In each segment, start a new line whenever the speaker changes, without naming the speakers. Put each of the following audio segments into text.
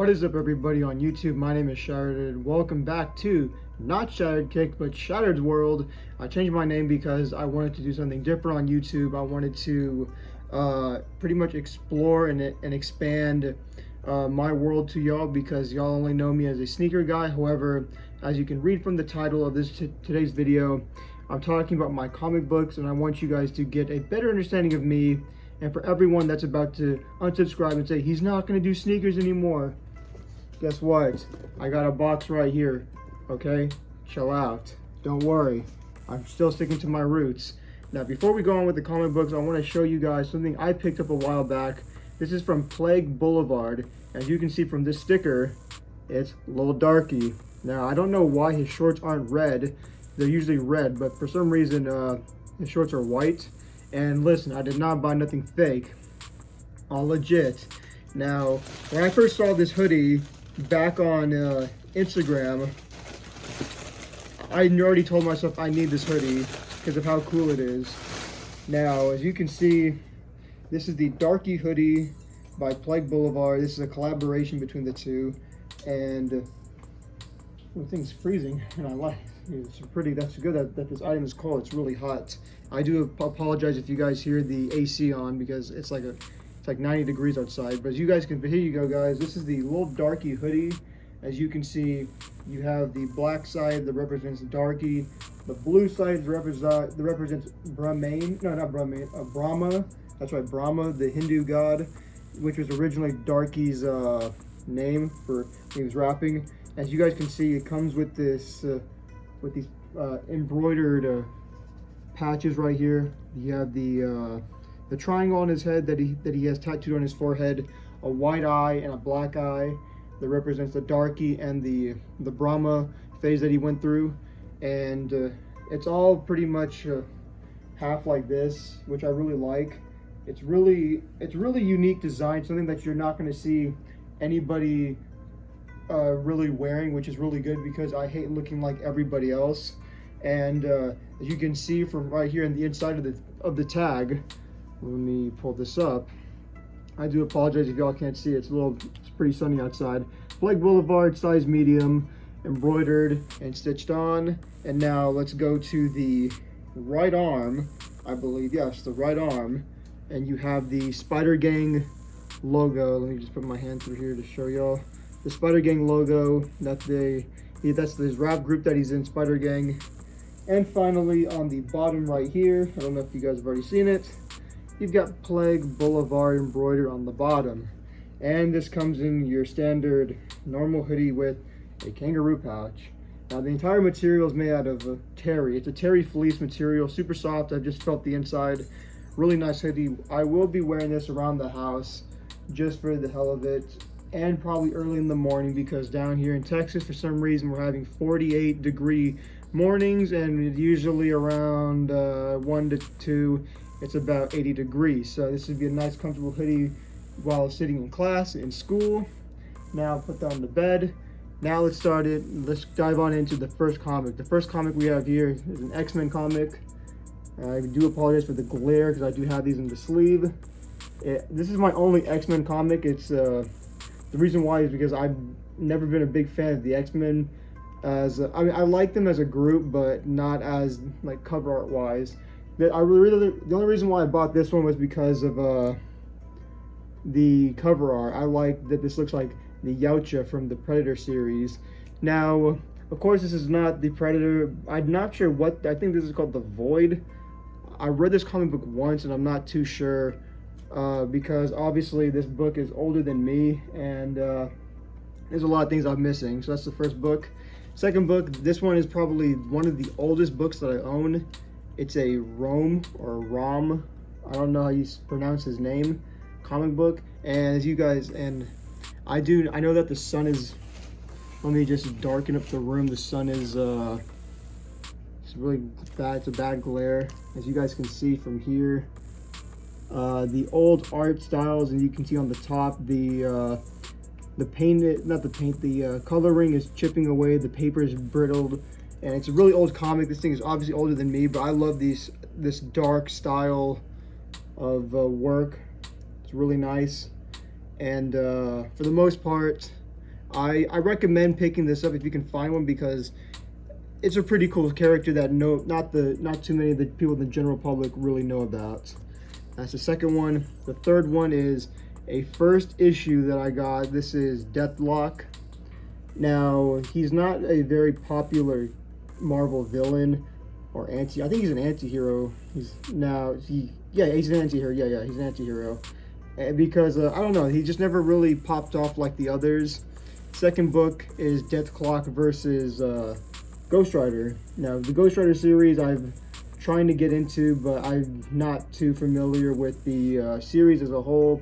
What is up, everybody on YouTube? My name is Shattered and welcome back to not Shattered Kick but Shattered's World. I changed my name because I wanted to do something different on YouTube. I wanted to pretty much explore and expand my world to y'all, because y'all only know me as a sneaker guy. However, as you can read from the title of this today's video, I'm talking about my comic books, and I want you guys to get a better understanding of me. And for everyone that's about to unsubscribe and say he's not going to do sneakers anymore, guess what? I got a box right here, okay? Chill out. Don't worry. I'm still sticking to my roots. Now, before we go on with the comic books, I want to show you guys something I picked up a while back. This is from Plague Boulevard. As you can see from this sticker, it's Lil Darky. Now, I don't know why his shorts aren't red. They're usually red, but for some reason, his shorts are white. And listen, I did not buy nothing fake, all legit. Now, when I first saw this hoodie back on Instagram, I already told myself I need this hoodie because of how cool it is. Now, as you can see, this is the Darky hoodie by Plague Boulevard. This is a collaboration between the two, and the thing's freezing, and I like it. It's pretty. That's good that this item is cold. It's really hot. I do apologize if you guys hear the AC on, because it's like 90 degrees outside. But as you guys can, here you go, guys. This is the Lil Darky hoodie. As you can see, you have the black side that represents Darky. The blue side represents Brahman. No, not Brahman. Brahma. That's right, Brahma, the Hindu god, which was originally Darky's name for when he was rapping. As you guys can see, it comes with this. With these embroidered patches right here. You have the triangle on his head that he has tattooed on his forehead, a white eye and a black eye that represents the Darky and the Brahma phase that he went through. And it's all pretty much half like this, which I really like. It's really unique design, something that you're not going to see anybody really wearing, which is really good because I hate looking like everybody else. And as you can see from right here in the inside of the tag, let me pull this up. I do apologize if y'all can't see it. It's pretty sunny outside. Plague Boulevard, size medium, embroidered and stitched on. And now let's go to the right arm, I believe. Yes, the right arm. And you have the Spider Gang logo. Let me just put my hand through here to show y'all. The Spider Gang logo, that's his rap group that he's in, Spider Gang. And finally, on the bottom right here, I don't know if you guys have already seen it, you've got Plague Boulevard embroidered on the bottom. And this comes in your standard normal hoodie with a kangaroo pouch. Now, the entire material is made out of terry. It's a terry fleece material, super soft. I've just felt the inside. Really nice hoodie. I will be wearing this around the house just for the hell of it, and probably early in the morning, because down here in Texas, for some reason, we're having 48-degree mornings, and usually around 1 to 2, it's about 80 degrees. So this would be a nice, comfortable hoodie while sitting in class, in school. Now put that on the bed. Now let's start it. Let's dive on into the first comic. The first comic we have here is an X-Men comic. I do apologize for the glare, because I do have these in the sleeve. This is my only X-Men comic. It's the reason why is because I've never been a big fan of the X-Men. I mean, I like them as a group, but not as like cover art wise. The only reason why I bought this one was because of the cover art. I like that this looks like the Yautja from the Predator series. Now, of course, this is not the Predator. I'm not sure what, I think this is called the Void. I read this comic book once, and I'm not too sure. Because obviously this book is older than me, and there's a lot of things I'm missing. So that's the first book. Second book, this one is probably one of the oldest books that I own. It's a Rom, I don't know how you pronounce his name, comic book. And as you guys, and I know that the sun is, let me just darken up the room. The sun is it's really bad. It's a bad glare, as you guys can see from here. The old art styles, and you can see on the top the coloring is chipping away, the paper is brittled, and it's a really old comic. This thing is obviously older than me, but I love this dark style of work. It's really nice. And for the most part, I recommend picking this up if you can find one, because it's a pretty cool character that not too many of the people in the general public really know about. That's the second one. The third one is a first issue that I got. This is Deathlock. Now, he's not a very popular Marvel villain or I think he's an anti-hero. He's an anti-hero. Yeah, he's an anti-hero. Because I don't know, he just never really popped off like the others. Second book is Deathlock versus Ghost Rider. Now, the Ghost Rider series I've trying to get into, but I'm not too familiar with the series as a whole.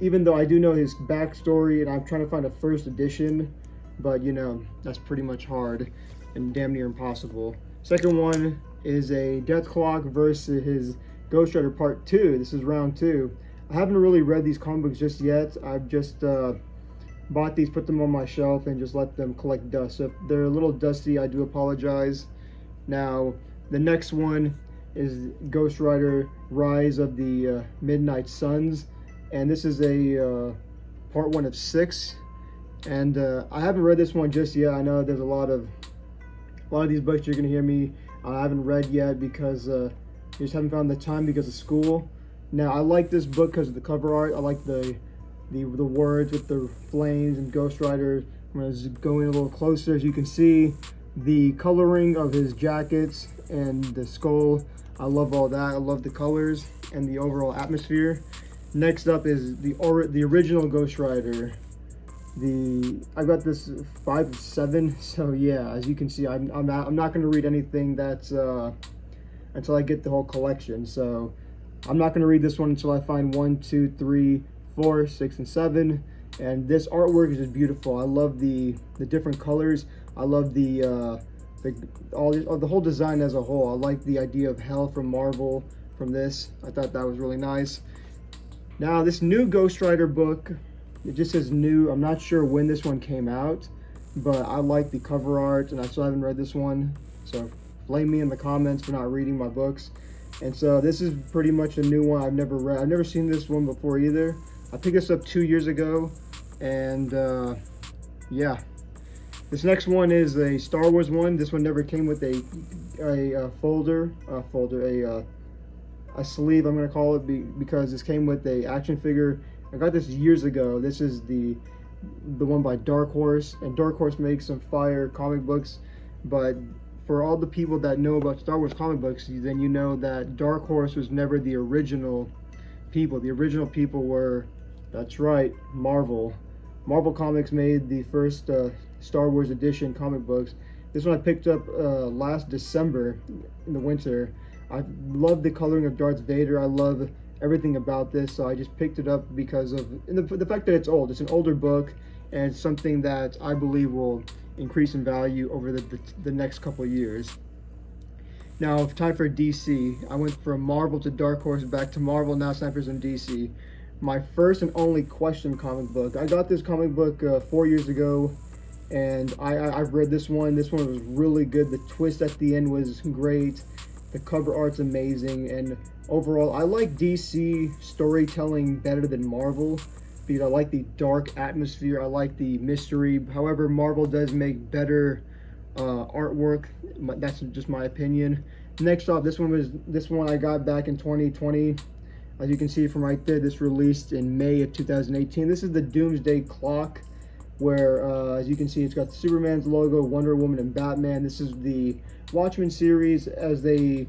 Even though I do know his backstory, and I'm trying to find a first edition, but you know, that's pretty much hard and damn near impossible. Second one is a Deathlock versus his Ghost Rider Part 2. This is round 2. I haven't really read these comic books just yet. I've just bought these, put them on my shelf, and just let them collect dust. So if they're a little dusty, I do apologize. Now, the next one is Ghost Rider Rise of the Midnight Suns. And this is a part 1 of 6. And I haven't read this one just yet. I know there's a lot of these books you're gonna hear me I haven't read yet because I just haven't found the time because of school. Now, I like this book because of the cover art. I like the words with the flames and Ghost Rider. I'm gonna go in a little closer. As you can see, the coloring of his jackets and the skull, I love all that. I love the colors and the overall atmosphere. Next up is the original Ghost Rider. I got this 5 of 7, so yeah, as you can see, I'm not going to read anything that's until I get the whole collection. So I'm not going to read this one until I find 1, 2, 3, 4, 6, and 7. And this artwork is just beautiful. I love the different colors. I love the whole design as a whole. I like the idea of hell from Marvel from this. I thought that was really nice. Now, this new Ghost Rider book, it just says new. I'm not sure when this one came out, but I like the cover art, and I still haven't read this one. So blame me in the comments for not reading my books. And so this is pretty much a new one I've never read. I've never seen this one before either. I picked this up 2 years ago, and yeah. This next one is a Star Wars one. This one never came with a sleeve, I'm gonna call it, because this came with a action figure. I got this years ago. This is the one by Dark Horse, and Dark Horse makes some fire comic books. But for all the people that know about Star Wars comic books, then you know that Dark Horse was never the original people. The original people were, that's right, Marvel. Marvel Comics made the first Star Wars edition comic books. This one I picked up last December in the winter. I love the coloring of Darth Vader. I love everything about this, so I just picked it up because of the fact that it's old. It's an older book, and it's something that I believe will increase in value over the next couple of years. Now, time for DC. I went from Marvel to Dark Horse, back to Marvel. Now it's time for some DC. My first and only Question comic book. I got this comic book 4 years ago, and I've read this one. This one was really good. The twist at the end was great. The cover art's amazing, and overall, I like DC storytelling better than Marvel because I like the dark atmosphere. I like the mystery. However, Marvel does make better artwork. That's just my opinion. Next off, this one I got back in 2020. As you can see from right there, this released in May of 2018. This is the Doomsday Clock, where as you can see, it's got Superman's logo, Wonder Woman, and Batman. This is the Watchmen series as they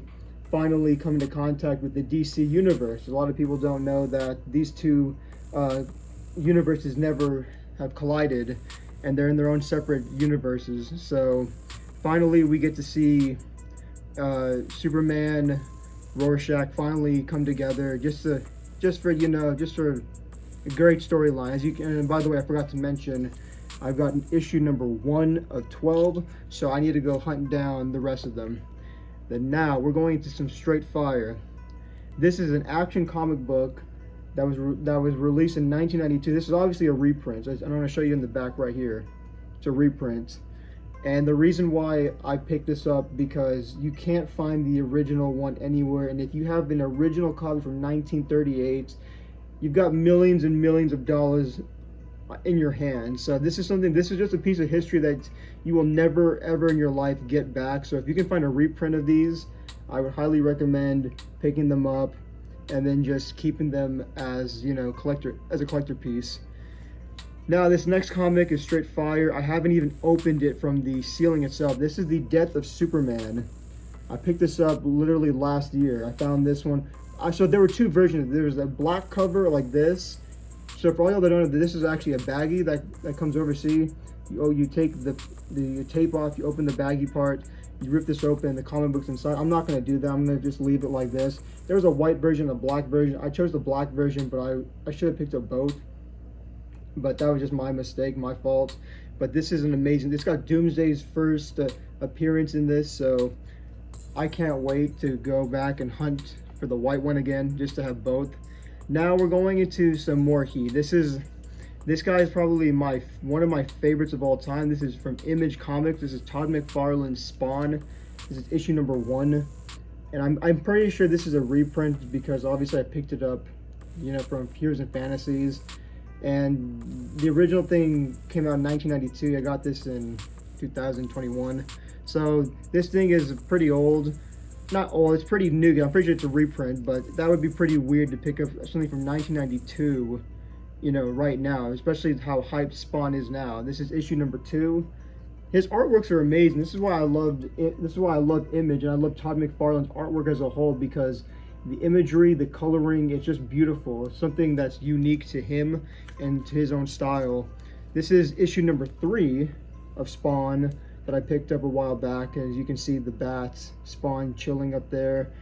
finally come into contact with the DC universe. A lot of people don't know that these two universes never have collided, and they're in their own separate universes. So finally we get to see Superman, Rorschach finally come together just for a great storyline. As you can, and by the way, I forgot to mention, I've gotten issue number 1 of 12, so I need to go hunt down the rest of them. Then now we're going into some straight fire. This is an action comic book that was released in 1992. This is obviously a reprint. I'm going to show you in the back right here. It's a reprint. And the reason why I picked this up, because you can't find the original one anywhere. And if you have an original copy from 1938, you've got millions and millions of dollars in your hand. So this is something, this is just a piece of history that you will never ever in your life get back. So if you can find a reprint of these, I would highly recommend picking them up and then just keeping them as, you know, as a collector piece. Now this next comic is straight fire. I haven't even opened it from the ceiling itself. This is The Death of Superman. I picked this up literally last year. I found this one. So there were two versions. There was a black cover like this. So for all y'all that don't know, this is actually a baggie that comes over. See, you take the tape off, you open the baggie part, you rip this open, the comic book's inside. I'm not gonna do that. I'm gonna just leave it like this. There was a white version, a black version. I chose the black version, but I should have picked up both. But that was just my mistake, my fault. But this is an amazing, this got Doomsday's first appearance in this, so I can't wait to go back and hunt for the white one again, just to have both. Now we're going into some more heat. This guy is probably one of my favorites of all time. This is from Image Comics. This is Todd McFarlane's Spawn. This is issue number 1. And I'm pretty sure this is a reprint because obviously I picked it up, you know, from Heroes and Fantasies. And the original thing came out in 1992. I got this in 2021. So this thing is pretty old. Not old, it's pretty new. I'm pretty sure it's a reprint, but that would be pretty weird to pick up something from 1992, you know, right now, especially how hyped Spawn is now. This is issue number 2. His artworks are amazing. This is why I loved it. This is why I love Image, and I love Todd McFarlane's artwork as a whole, because the imagery, the coloring, it's just beautiful. It's something that's unique to him and to his own style. This is issue number 3 of Spawn that I picked up a while back. As you can see, the bats, Spawn chilling up there,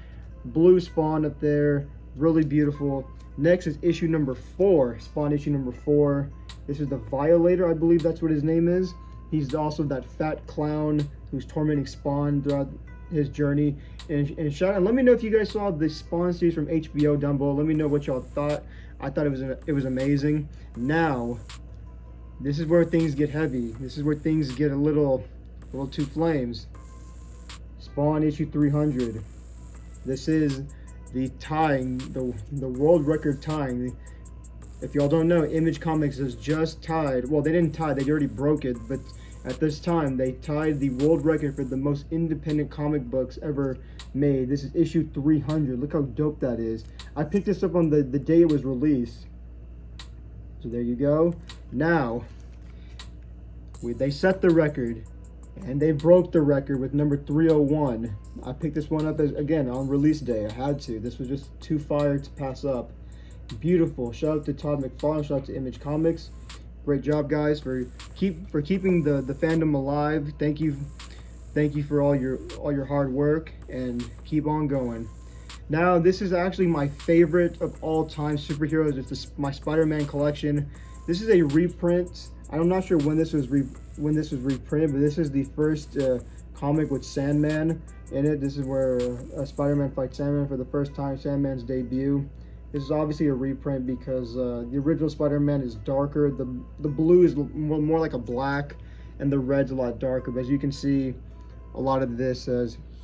blue Spawn up there, really beautiful. Next is issue number 4, Spawn issue number 4. This is the Violator, I believe that's what his name is. He's also that fat clown who's tormenting Spawn throughout his journey. And shout out, let me know if you guys saw the Spawn series from HBO down below. Let me know what y'all thought. I thought it was amazing. Now, this is where things get heavy. This is where things get a little too flames. Spawn issue 300. This is the tying, the world record tying. If y'all don't know, Image Comics has just tied, well, they didn't tie, they already broke it, but at this time they tied the world record for the most independent comic books ever made. This is issue 300. Look how dope that is. I picked this up on the day it was released. So there you go. Now, they set the record, and they broke the record with number 301. I picked this one up again on release day. I had to. This was just too fire to pass up. Beautiful. Shout out to Todd McFarlane. Shout out to Image Comics. Great job, guys, for keeping the fandom alive. Thank you for all your hard work, and keep on going. Now, this is actually my favorite of all time superheroes. It's my Spider-Man collection. This is a reprint. I'm not sure when this was reprinted, but this is the first comic with Sandman in it. This is where Spider-Man fights Sandman for the first time. Sandman's debut. This is obviously a reprint because the original Spider-Man is darker. The blue is more like a black, and the red's a lot darker. But as you can see, a lot of this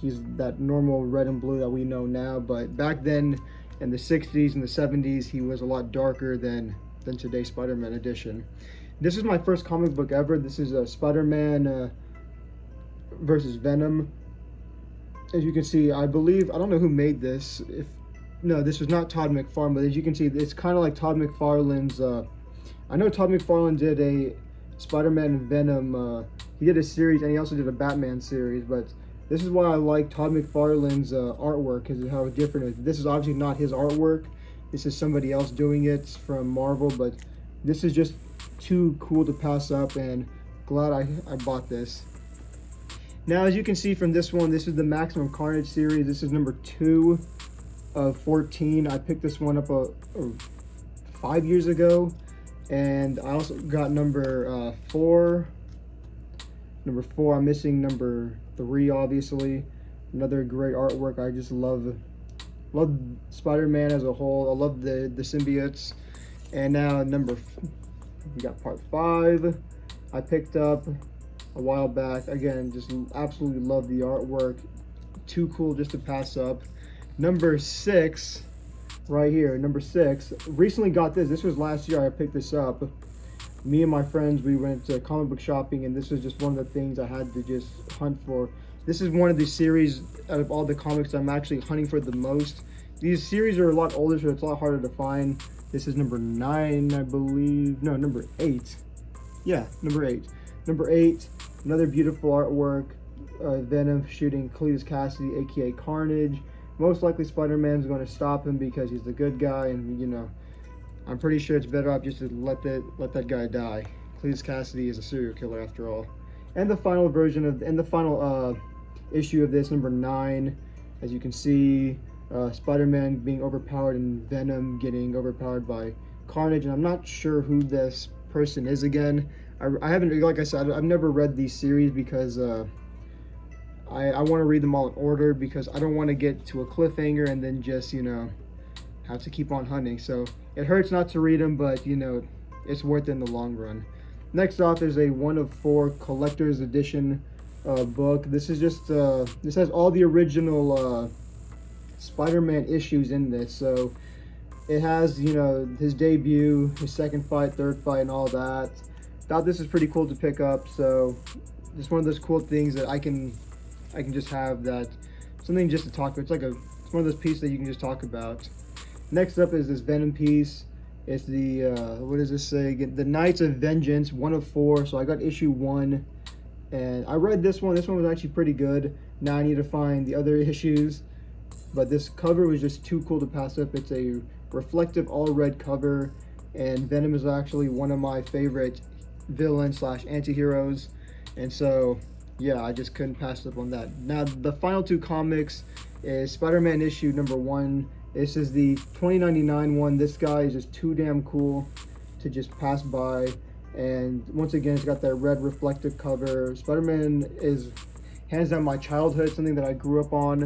he's that normal red and blue that we know now. But back then, in the 60s and the 70s, he was a lot darker than today's Spider-Man edition. This is my first comic book ever. This is a Spider-Man versus Venom. As you can see, I don't know who made this. No, this was not Todd McFarlane, but as you can see, it's kind of like Todd McFarlane's, I know Todd McFarlane did a Spider-Man and Venom, he did a series, and he also did a Batman series, but this is why I like Todd McFarlane's artwork, because of how different it is. This is obviously not his artwork. This is somebody else doing it from Marvel, but this is just too cool to pass up, and glad I bought this. Now, as you can see from this one, this is the Maximum Carnage series. This is number 2 of 14. I picked this one up 5 years ago, and I also got number 4. Number 4, I'm missing number 3, obviously. Another great artwork. I just love Spider-Man as a whole. I love the symbiotes. And now we got part 5. I picked up a while back. Again, just absolutely love the artwork. Too cool just to pass up. Number 6, right here, number 6. Recently got this. This was last year I picked this up. me and my friends, we went to comic book shopping, and this was just one of the things I had to just hunt for. This is one of the series out of all the comics I'm actually hunting for the most. These series are a lot older, so it's a lot harder to find. This is number 9, I believe. No, number 8. Yeah, number 8. Number 8, another beautiful artwork. Venom shooting Cletus Cassidy, aka Carnage. Most likely Spider-Man's going to stop him because he's the good guy, and you know, I'm pretty sure it's better off just to let that guy die. Cletus Cassidy is a serial killer after all. And the final version of, and the final issue of this, number 9, as you can see, Spider-Man being overpowered and Venom getting overpowered by Carnage, and I'm not sure who this person is again. I haven't, like I said, I've never read these series because I want to read them all in order, because I don't want to get to a cliffhanger and then just, you know, have to keep on hunting. So it hurts not to read them, but you know, it's worth it in the long run. Next off is a 1 of 4 collector's edition book. This is just this has all the original Spider-Man issues in this. So it has, you know, his debut, his second fight, third fight, and all that. Thought this is pretty cool to pick up. So it's one of those cool things that I can just have, that something just to talk about. It's one of those pieces that you can just talk about. Next up is this Venom piece. It's the what does this say again? The Knights of Vengeance, 1 of 4. So I got issue 1, and I read this one. This one was actually pretty good. Now I need to find the other issues, but this cover was just too cool to pass up. It's a reflective all red cover, and Venom is actually one of my favorite villains / anti-heroes, and so yeah, I just couldn't pass up on that. Now the final 2 comics is Spider-Man issue number 1. This is the 2099 one. This guy is just too damn cool to just pass by, and once again, it's got that red reflective cover. Spider-Man is hands down my childhood, something that I grew up on,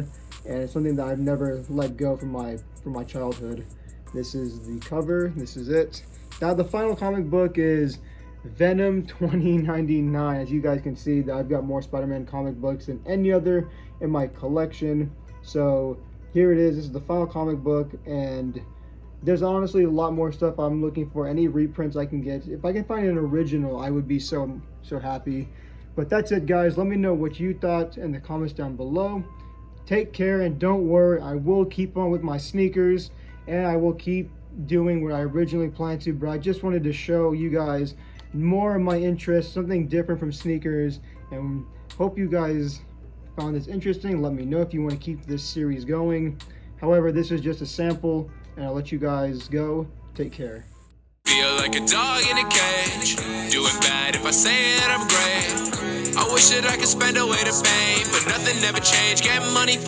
and it's something that I've never let go from my childhood. This is the cover. This is it. Now the final comic book is Venom 2099. As you guys can see, that I've got more Spider-Man comic books than any other in my collection. So here it is. This is the final comic book, and there's honestly a lot more stuff I'm looking for. Any reprints I can get. If I can find an original, I would be so happy. But that's it, guys. Let me know what you thought in the comments down below. Take care, and don't worry, I will keep on with my sneakers, and I will keep doing what I originally planned to, but I just wanted to show you guys more of my interest, something different from sneakers, and hope you guys found this interesting. Let me know if you want to keep this series going. However, this is just a sample, and I'll let you guys go. Take care.
Feel like a dog in a cage, doing bad if I say it, I'm great. I wish that I could spend away the pain, but nothing ever changed. Get money for